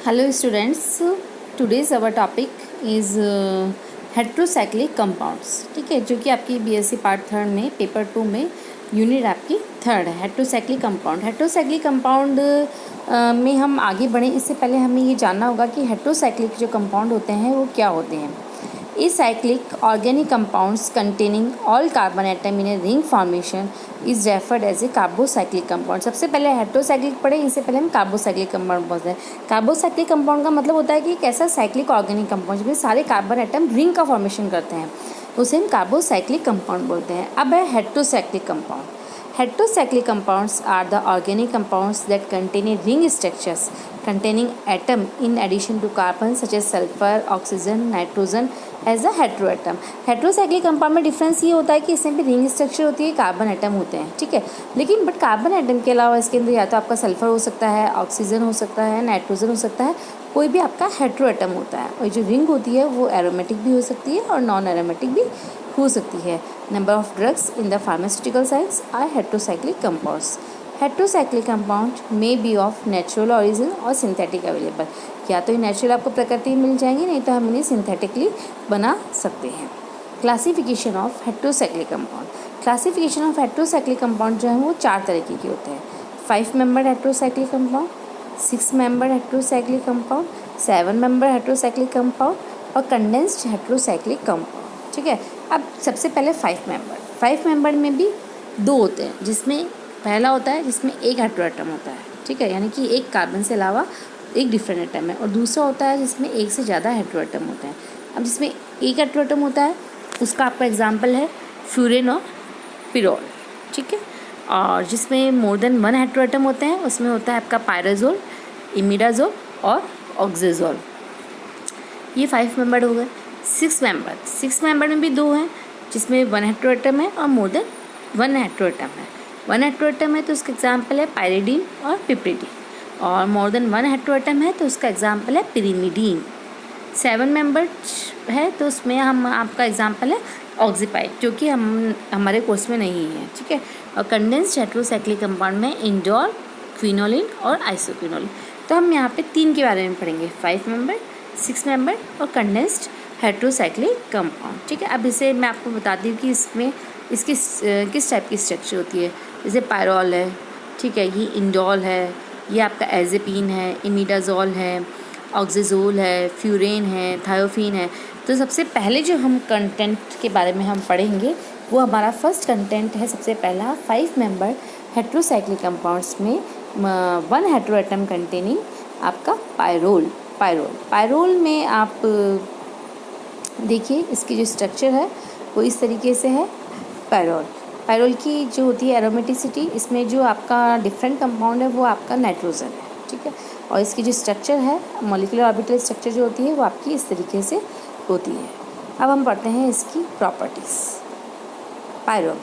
Hello students, today's our topic is heterocyclic compounds. ठीक है, जो कि आपकी बीएससी पार्ट थर्ड में पेपर 2 में यूनिट आपकी थर्ड है हेटेरोसाइक्लिक कंपाउंड। हेटेरोसाइक्लिक कंपाउंड में हम आगे बढ़ें इससे पहले हमें ये जानना होगा कि हेटेरोसाइक्लिक जो कंपाउंड होते हैं वो क्या होते हैं। Acyclic organic compounds containing all carbon atom in a ring formation is referred as a carbocyclic compound। सबसे पहले हेटेरोसाइक्लिक पढ़े, इससे पहले हम कार्बोसाइक्लिक कंपाउंड पढ़ते हैं। कार्बोसाइक्लिक कंपाउंड का मतलब होता है कि एक ऐसा साइक्लिक ऑर्गेनिक कंपाउंड जिसमें सारे कार्बन एटम रिंग का फॉर्मेशन करते हैं, उसे हम कार्बोसाइक्लिक कंपाउंड बोलते हैं। अब है heterocyclic compound. Heterocyclic compounds are the organic compounds that contain a ring structures containing atom in addition to carbon such as sulfur, oxygen, nitrogen as a heteroatom। Heterocyclic compound में difference ये होता है कि इसमें भी रिंग स्ट्रक्चर होती है, carbon atom होते हैं, ठीक है। लेकिन बट कार्बन एटम के अलावा इसके अंदर या तो आपका सल्फर हो सकता है, ऑक्सीजन हो सकता है, नाइट्रोजन हो सकता है, कोई भी आपका हेटेरोएटम होता है। और जो रिंग होती है वो एरोमेटिक भी हो सकती है और नॉन एरोमेटिक भी हो सकती है। Number of drugs in the pharmaceutical science are heterocyclic compounds. Heterocyclic compound may be of natural origin और सिंथेटिक अवेलेबल। या तो ये नेचुरल आपको प्रकृति में मिल जाएंगे, नहीं तो हम इन्हें सिंथेटिकली बना सकते हैं। Classification of heterocyclic compound. Classification of heterocyclic compound जो है वो 4 तरीके के होते हैं। 5 member heterocyclic compound, 6 member heterocyclic compound, 7 member heterocyclic compound और कंडेंस्ड हेटेरोसाइक्लिक कंपाउंड, ठीक है। अब सबसे पहले 5 मेंबर में भी 2 होते हैं, जिसमें पहला होता है जिसमें एक हेटेरोएटम होता है, ठीक है, यानी कि एक कार्बन से अलावा एक डिफरेंट एटम है। और दूसरा होता है जिसमें एक से ज़्यादा हेटेरोएटम होते हैं। अब जिसमें एक हेटेरोएटम होता है उसका आपका एग्जाम्पल है फ्यूरेन और पिरोल, ठीक है। और जिसमें मोर देन 1 हेटेरोएटम होते हैं उसमें होता है आपका पायराजोल, इमिडाजोल और ऑक्सीजोल। ये 5 मेंबर हो गए। 6 मेंबर में भी 2 हैं, जिसमें 1 हेटेरोएटम है और मोर देन 1 हेटेरोएटम है। 1 हेटेरोएटम है तो उसका एग्जाम्पल है पायरिडीन और पिप्रिडीन, और मोर देन 1 हेटेरोएटम है तो उसका एग्जाम्पल है पिरिमिडीन। 7 मेंबर है तो उसमें हम आपका एग्जाम्पल है ऑक्सीपाइड, जो कि हमारे कोर्स में नहीं है, ठीक है। और कंडेंस्ड हेटेरोसाइक्लिक कंपाउंड में इंडोल, क्विनोलिन और आइसोक्विनोलिन। तो हम यहाँ पे 3 के बारे में पढ़ेंगे, 5 मेंबर, 6 मेंबर और कंडेंस्ड हेटेरोसाइक्लिक कंपाउंड, ठीक है। अब इसे मैं आपको बताती हूँ कि इसमें इसकी किस टाइप की स्ट्रक्चर होती है। जैसे पायरॉल है, ठीक है, ये इंडोल है, ये आपका एजेपीन है, इमिडाजोल है, ऑक्सीजोल है, फ्यूरेन है, थायोफीन है। तो सबसे पहले जो हम कंटेंट के बारे में हम पढ़ेंगे वो हमारा फर्स्ट कंटेंट है। सबसे पहला 5 मेंबर हेटेरोसाइक्लिक कंपाउंड्स में 1 हेटेरोएटम कंटेनिंग आपका पायरोल में आप देखिए इसकी जो स्ट्रक्चर है वो इस तरीके से है। पायरोल की जो होती है एरोमेटिसिटी, इसमें जो आपका डिफरेंट कंपाउंड है वो आपका नाइट्रोजन है, ठीक है। और इसकी जो स्ट्रक्चर है, मॉलिक्यूलर ऑर्बिटल स्ट्रक्चर जो होती है वो आपकी इस तरीके से होती है। अब हम पढ़ते हैं इसकी प्रॉपर्टीज़। पायरोल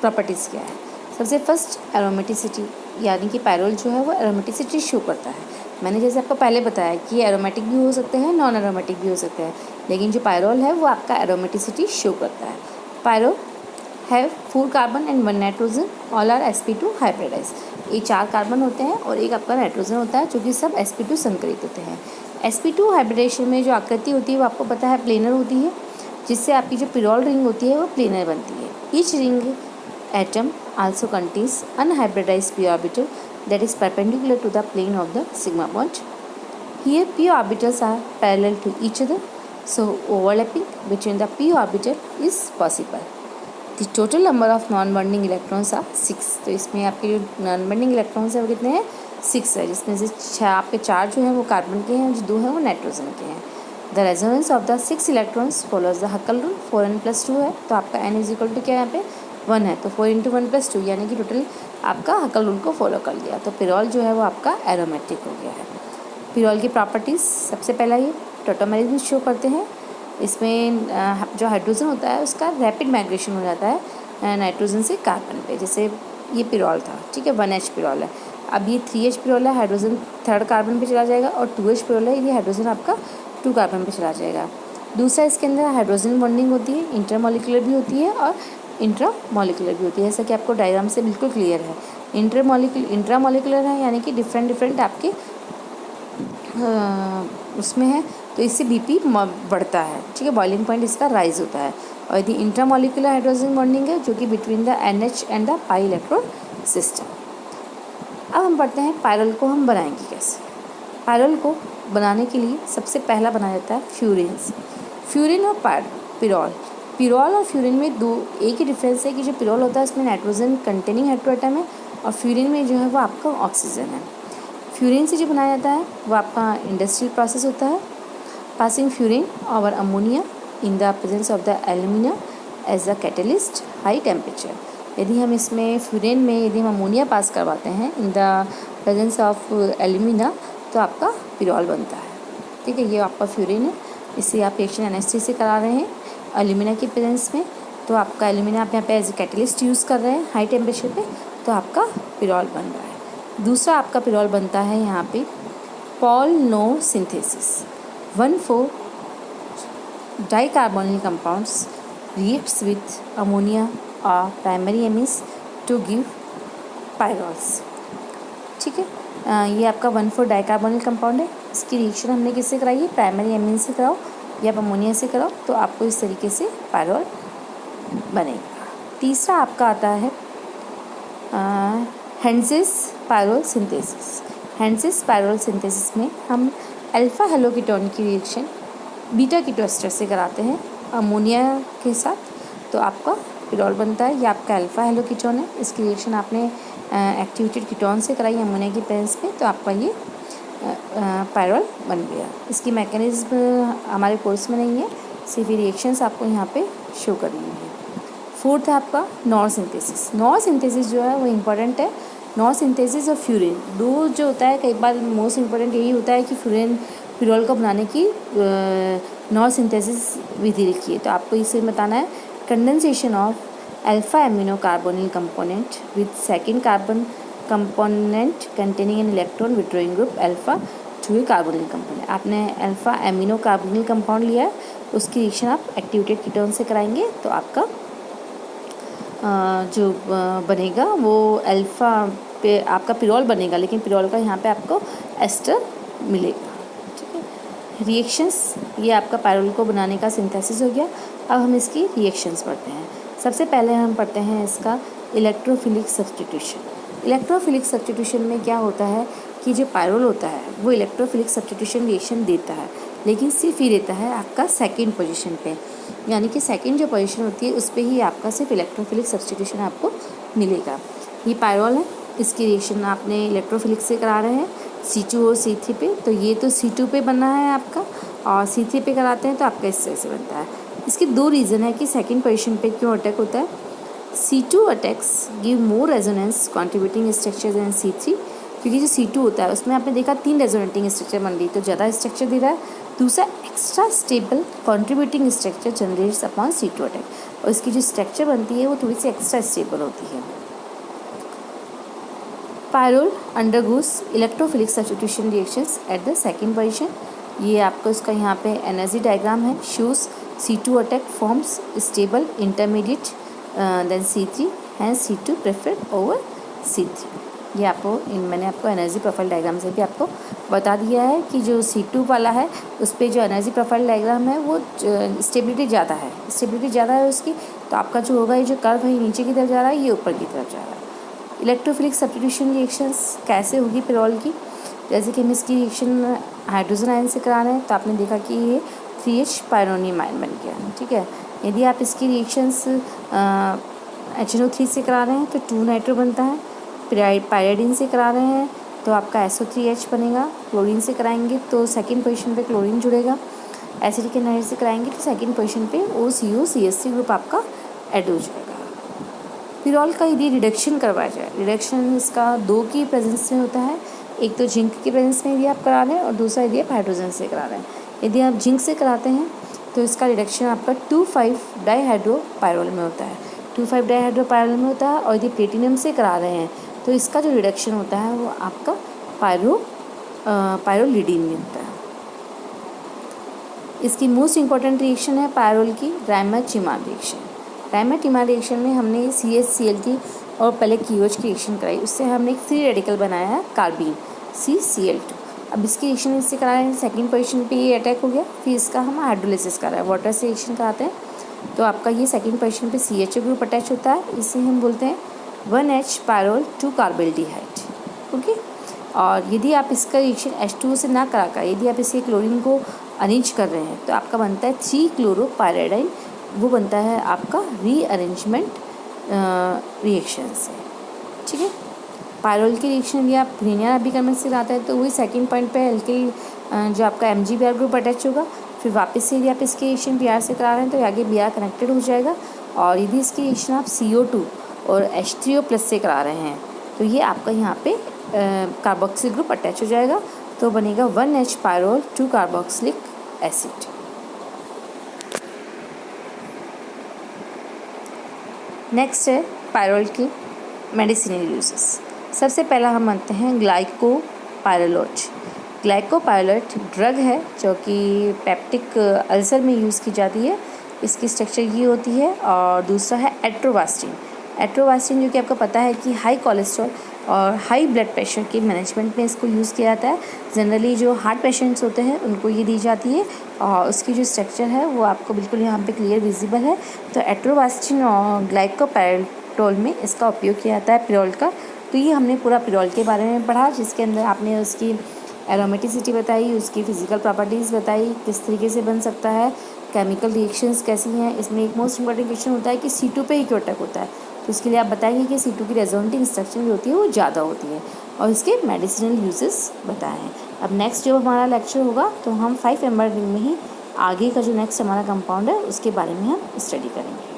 प्रॉपर्टीज़ क्या है। सबसे फर्स्ट एरोमेटिसिटी, यानी कि पायरोल जो है वो एरोमेटिसिटी शो करता है। मैंने जैसे आपको पहले बताया कि एरोमेटिक भी हो सकते हैं, नॉन एरोमेटिक भी हो सकते हैं, लेकिन जो पायरोल है वो आपका एरोमेटिसिटी शो करता है। Pyrrole have 4 carbon and 1 nitrogen, all are sp2 hybridize. ये 4 कार्बन होते हैं और एक आपका नाइट्रोजन होता है, जो कि सब sp2 संकरित होते हैं। sp2 हाइब्रिडेशन में जो आकृति होती है वो आपको पता है प्लेनर होती है, जिससे आपकी जो पिरोल रिंग होती है वो प्लेनर बनती है। Each ring atom also contains unhybridised p orbital that is perpendicular to the plane of the sigma bond. Here p orbitals are parallel to each other, so overlapping between the p orbital is possible. The total number of non-bonding electrons are 6। तो इसमें आपके जो non-bonding electrons है वो कितने हैं, 6 है, जिसमें से 6 आपके 4 जो हैं वो कार्बन के हैं और जो 2 हैं वो नाइट्रोजन के हैं। The resonance of the 6 electrons follows the Huckel rule। 4n+2 है तो आपका n इज इक्वल टू क्या यहाँ पे 1 है, तो 4 × 1+2 यानी कि टोटल आपका हकल रूल को फॉलो कर लिया। तो पिरोल जो है वो आपका एरोमेटिक हो गया है। पिरोल की प्रॉपर्टीज़, सबसे पहला ये टोटोमेरिज्म शो करते हैं। इसमें जो हाइड्रोजन होता है उसका रैपिड माइग्रेशन हो जाता है नाइट्रोजन से कार्बन पे। जैसे ये पिरोल था, ठीक है, 1H पिरोल है। अब ये 3H पिरोल है, हाइड्रोजन 3rd कार्बन पे चला जाएगा, और 2H पिरोल है, ये हाइड्रोजन आपका 2 कार्बन पे चला जाएगा। दूसरा, इसके अंदर हाइड्रोजन बॉन्डिंग होती है, इंटरमॉलिक्यूलर भी होती है और इंट्रामॉलिक्यूलर भी होती है, जैसा कि आपको डायग्राम से बिल्कुल क्लियर है। इंट्रामॉलिक्यूलर है यानी कि डिफरेंट आपके उसमें है तो इससे बीपी बढ़ता है, ठीक है, बॉइलिंग पॉइंट इसका राइज होता है। और यदि इंट्रामोलिकुलर हाइड्रोजन बॉन्डिंग है जो कि between the NH and the pi electrode system. अब हम पढ़ते हैं पायरोल को हम बनाएंगे कैसे। पायरोल को बनाने के लिए सबसे पहला बनाया जाता है फ्यूरिन से। फ्यूरिन और पिरोल। पिरोल और फ्यूरिन में एक ही डिफरेंस है कि जो पिरोल होता है उसमें नाइट्रोजन कंटेनिंग हेट्रोएटम है और फ्यूरिन में जो है वो आपका ऑक्सीजन है। फ्यूरिन से जो बनाया जाता है वो आपका इंडस्ट्रियल प्रोसेस होता है, पासिंग फ्यूरिन और ammonia in the presence of the alumina as a catalyst high temperature. यदि हम इसमें फ्यूरिन में यदि हम अमोनिया पास करवाते हैं इन द प्रेजेंस ऑफ एल्यूमिना तो आपका पिरोल बनता है, ठीक है। ये आपका फ्यूरिन है, इससे आप रिएक्शन NH3 से करा रहे हैं एल्यूमिना के प्रेजेंस में, तो आपका एल्यूमिना आप यहाँ पे एज ए कैटलिस्ट यूज़ कर रहे हैं हाई टेम्परेचर पे, तो आपका पिरोल बन रहा है। दूसरा आपका पिरोल बनता है यहाँ पे Paul synthesis. 1,4 dicarbonyl compounds reacts with ammonia or primary amines to give pyrols, ठीक है। ये आपका 1,4 डाइकार्बोनिल कंपाउंड है, इसकी रिएक्शन हमने किससे कराई है, प्राइमरी एमीन से कराओ या अमोनिया से कराओ, तो आपको इस तरीके से पायरोल बनेगा। तीसरा आपका आता है हेंसेस पायरोल सिंथेसिस। हेंसेस पायरोल सिंथेसिस में हम अल्फा हेलो कीटोन की रिएक्शन बीटा कीटो एस्टर से कराते हैं अमोनिया के साथ, तो आपका पिरोल बनता है। ये आपका अल्फा हेलो कीटोन है, इसकी रिएक्शन आपने एक्टिवेटेड कीटोन से कराई अमोनिया की प्रेजेंस में, तो आपका ये पायरोल बन गया। इसकी मैकेनिज्म हमारे कोर्स में नहीं है, सिर्फ रिएक्शंस आपको यहाँ पे शो करनी है। फोर्थ है आपका नॉर सिंथेसिस। नॉर सिंथेसिस जो है वो इम्पॉर्टेंट है। नॉर सिंथेसिस और फ्यूरिन दो जो होता है, कई बार मोस्ट इम्पॉर्टेंट यही होता है कि फ्यूरिन पिरोल को बनाने की नॉर सिंथेसिस विधि लिखी है, तो आपको इसे बताना है condensation of alpha amino carbonyl component with second carbon component containing an electron withdrawing group alpha two A carbonyl component. आपने अल्फा एमिनो कार्बोनिल कंपाउंड लिया है, उसकी रिएक्शन आप एक्टिवेटेड कीटोन से कराएंगे, तो आपका जो बनेगा वो अल्फ़ा पे आपका पिरोल बनेगा, लेकिन पिरोल का यहाँ पे आपको एस्टर मिलेगा, ठीक है। रिएक्शंस ये आपका पायरोल को बनाने का सिंथेसिस हो गया। अब हम इसकी रिएक्शंस पढ़ते हैं। सबसे पहले हम पढ़ते हैं इसका इलेक्ट्रोफिलिक सब्स्टिट्यूशन। इलेक्ट्रोफिलिक सब्स्टिट्यूशन में क्या होता है कि जो पायरोल होता है वो इलेक्ट्रोफिलिक सब्स्टिट्यूशन रिएक्शन देता है, लेकिन सिर्फ ही देता है आपका सेकेंड पोजीशन पे, यानी कि सेकेंड जो पोजीशन होती है उस पर ही आपका सिर्फ इलेक्ट्रोफिलिक सब्स्टिट्यूशन आपको मिलेगा। ये पायरोल है, इसकी रिएक्शन आपने इलेक्ट्रोफिलिक से करा रहे हैं C2 और C3 पे, तो ये तो C2 पे बनना है आपका, और C3 पे कराते हैं तो आपका इस तरह से बनता है। इसके दो रीज़न है कि सेकेंड पोजीशन पे क्यों अटैक होता है। C2 attacks give more resonance contributing structure than C3, क्योंकि जो C2 होता है उसमें आपने देखा 3 रेजोनेटिंग स्ट्रक्चर बन रही, तो ज़्यादा स्ट्रक्चर दे रहा है। दूसरा extra stable contributing structure generates upon C2 attack, और इसकी जो स्ट्रक्चर बनती है वो थोड़ी सी एक्स्ट्रा स्टेबल होती है। Pyrrole undergoes electrophilic substitution reactions at the second position. ये आपको इसका यहाँ पे एनर्जी डायग्राम है, shows C2 attack forms stable intermediate than C3 and C2 preferred over C3। ये आपको मैंने आपको एनर्जी प्रोफाइल डायग्राम से भी आपको बता दिया है कि जो C2 वाला है उस पर जो एनर्जी प्रोफाइल डायग्राम है वो स्टेबिलिटी ज़्यादा है, स्टेबिलिटी ज़्यादा है उसकी, तो आपका जो होगा ये जो कर्व है नीचे की तरफ जा रहा है, ये ऊपर की तरफ जा रहा है। इलेक्ट्रोफिलिक सब्स्टिट्यूशन रिएक्शंस कैसे होगी पिरोल की, जैसे कि हम इसकी रिएक्शन हाइड्रोजन आयन से करा रहे हैं, तो आपने देखा कि ये 3H पायरोनियम आयन बन गया, ठीक है। यदि आप इसकी रिएक्शंस HNO3 से करा रहे हैं तो 2 नाइट्रो बनता है। पायराइडिन से करा रहे हैं तो आपका SO3H बनेगा। क्लोरीन से कराएंगे तो सेकेंड पोजीशन पे क्लोरीन जुड़ेगा। एसिडिक एनाइड से कराएंगे तो सेकेंड पोजीशन पे OCO-CH3 ग्रुप आपका ऐड हो जाएगा। पिरोल का यदि रिडक्शन करवाया जाए, रिडक्शन इसका 2 की प्रेजेंस में होता है, एक तो जिंक की प्रेजेंस में यदि आप करा रहे हैं और दूसरा यदि आप हाइड्रोजन से करा रहे हैं। यदि आप जिंक से कराते हैं तो इसका रिडक्शन आपका 2,5 डाईहाइड्रोपायरोल में होता है, 2,5 डाईहाइड्रोपायरोल में होता है। और यदि प्लेटिनम से करा रहे हैं तो इसका जो रिडक्शन होता है वो आपका पायरोलिडीन में होता है। इसकी मोस्ट इम्पॉर्टेंट रिएक्शन है पायरोल की रायमर-टिमार रिएक्शन। रायमर-टिमार रिएक्शन में हमने CH की और पहले KOH की रिएक्शन कराई, उससे हमने एक फ्री रेडिकल बनाया है कार्बीन CCl2। अब इसकी रिएक्शन इससे करा रहे हैं, सेकेंड पोजीशन पे ये अटैक हो गया, फिर इसका हम हाइड्रोलिसिस करा है, वाटर से रिएक्शन कराते हैं तो आपका ये सेकेंड पोजीशन पे CHO ग्रुप अटैच होता है, इसे हम बोलते हैं 1H पायरोल 2 कार्बोल्डिहाइड। ओके, और यदि आप इसका रिएक्शन H2O से ना कराकर यदि आप इसके क्लोरीन को अरेंज कर रहे हैं तो आपका बनता है 3 क्लोरोपायराडाइन, वो बनता है आपका रीअरेंजमेंट रिएक्शन से। ठीक है, पायरोल की रिएक्शन यदि आप लिनियर अभिकर्मक से कराते हैं तो वही सेकंड पॉइंट पे एल्किल जो आपका MgBr ग्रुप अटैच होगा, फिर वापस से यदि आप इसकी रिएक्शन Br से करा रहे हैं तो आगे Br कनेक्टेड हो जाएगा, और यदि इसकी रिएक्शन आप CO2 और H3O+ से करा रहे हैं तो ये आपका यहाँ पे कार्बोक्सिल ग्रुप अटैच हो जाएगा, तो बनेगा 1H pyrrole 2 carboxylic acid. Next है पायरोल की मेडिसिनल यूजेस। सबसे पहला हम मानते हैं ग्लाइकोपायरोलेट। ग्लाइकोपायरोलेट ड्रग है जो कि पेप्टिक अल्सर में यूज़ की जाती है, इसकी स्ट्रक्चर ये होती है। और दूसरा है एट्रोवास्टिन। एट्रोवास्टिन जो कि आपको पता है कि हाई कोलेस्ट्रॉल और हाई ब्लड प्रेशर के मैनेजमेंट में इसको यूज़ किया जाता है। जनरली जो हार्ट पेशेंट्स होते हैं उनको ये दी जाती है, और उसकी जो स्ट्रक्चर है वो आपको बिल्कुल यहाँ पे क्लियर विजिबल है। तो एट्रोवास्टिन और ग्लाइकोपायरोल में इसका उपयोग किया जाता है पिरोल का। तो ये हमने पूरा पिरोल के बारे में पढ़ा, जिसके अंदर आपने उसकी एरोमेटिसिटी बताई, उसकी फिजिकल प्रॉपर्टीज़ बताई, किस तरीके से बन सकता है, केमिकल रिएक्शंस कैसी हैं। इसमें एक मोस्ट इंपॉर्टेंट क्वेश्चन होता है कि C2 पे ही क्यों अटैक होता है, तो इसके लिए आप बताएंगे कि C2 की रेजोनेटिंग स्ट्रक्चर जो होती है वो ज़्यादा होती है, और इसके मेडिसिनल यूजेस बताए हैं। अब नेक्स्ट जो हमारा लेक्चर होगा तो हम 5 मेंबर रिंग में ही आगे का जो नेक्स्ट हमारा कंपाउंड है उसके बारे में हम स्टडी करेंगे।